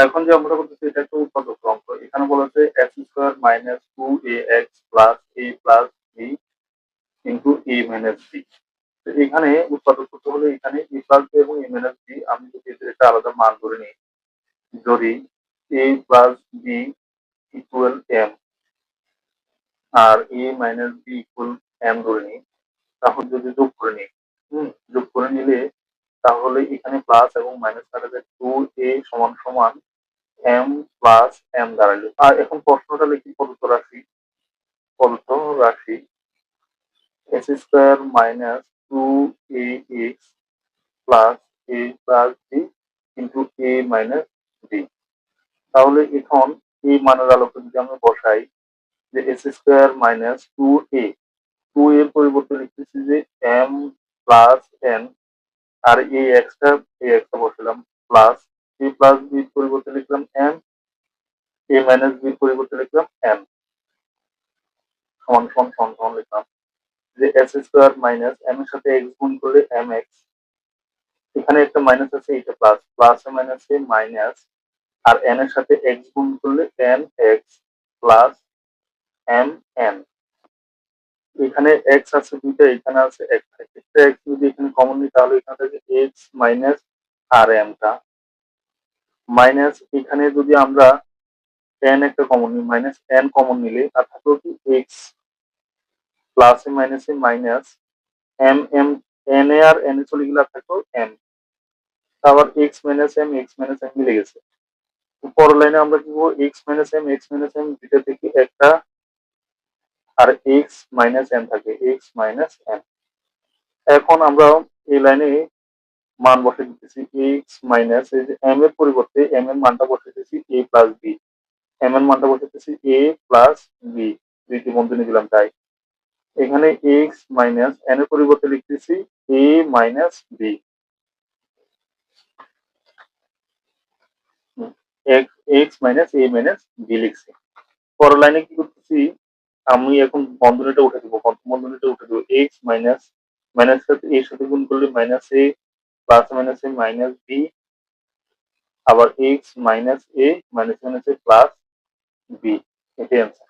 এখন যে অঙ্কটা করতেছি এটা একটা উৎপাদক অঙ্ক। এখানে বলা আছে এক্স স্কোয়ার মাইনাস টু এ এক্স প্লাস বি ইন্টু এ মাইনাস বি। এখানে উৎপাদক করতে হলে এখানে এ প্লাস বি এবং এ মাইনাস বি আমি যদি এদের একটা আলাদা মান ধরে নিই, ধরি এ plus B equal M R এ মাইনাস বি ইকুয়াল এম ধরে নিই, তাহলে যদি যোগ করে নিই, যোগ করে নিলে তাহলে এখানে প্লাস এবং মাইনাস কাটা যায়, টু এ সমান সমান এম প্লাস এম দাঁড়ালো। আর এখন প্রশ্নটা লিখি প্রদত্ত রাশি এক্স স্কোয়ার মাইনাস টু এ এক্স প্লাস এ প্লাস বি ইন্টু এ মাইনাস বি। তাহলে এখন এই মানের আলোকে যদি আমরা বসাই যে এক্স স্কোয়ার মাইনাস টু এর পরিবর্তে লিখতেছি যে এম প্লাস এন, আর এই এক্সটা বসালাম প্লাস এ প্লাস বির পরিবর্তে লিখলাম এম, এ মাইনাস বির পরিবর্তে লিখলাম এম সমান সমান সমান সমান লিখলাম যে এক্স স্কোয়ার মাইনাস এম এর সাথে এক্স গুণ করলে এম এক্স, এখানে একটা মাইনাস আছে, এটা প্লাস, প্লাস মাইনাসে মাইনাস, আর এন এর সাথে এক্স গুণ করলে N X plus M N. এখানে এক্স আছে দুইটা, এখানে আছে একটা, এক্স যদি এখানে কমন নিই তাহলে এখানে থাকে এক্স মাইনাস আর এমটা মাইনাস, এখানে যদি আমরা এন একটা কমন নিই, মাইনাস এন কমন নিলে আর থাকলো কি এক্স প্লাসে মাইনাসে মাইনাস এম এম, এন এ আর এন এ চলে গেলে আর থাকলো এম, আবার এক্স মাইনাস এম মিলে গেছে। পরের লাইনে আমরা কি করবো, এক্স মাইনাস এম দুইটা থেকে একটা, আর এক্স মাইনাস এম থাকে, এক্স মাইনাস এম। এখন আমরা এই লাইনে মান বসে দিতেছি এক্স মাইনাস, এই যে এম এর পরিবর্তে এম এর মানটা বসে দিতেছি এ প্লাস বি, এম এর মানটা বসে দিতেছি এ প্লাস বি, দুইটি বন্ধনী দিলাম তাই। এখানে এক্স মাইনাস এন এর পরিবর্তে লিখতেছি এ মাইনাস বি, এক্স মাইনাস এ মাইনাস বি লিখছি। পরের লাইনে কি করতেছি, আমি এখন বন্ধনীটা উঠে দিব, এক্স মাইনাস মাইনাস সাথে এর সাথে গুণ করলে মাইনাস এ প্লাস মাইনাস এ মাইনাস বি, আবার এক্স মাইনাস এ মাইনাস মাইনাস এ প্লাস বি, এটাই অ্যান্সার।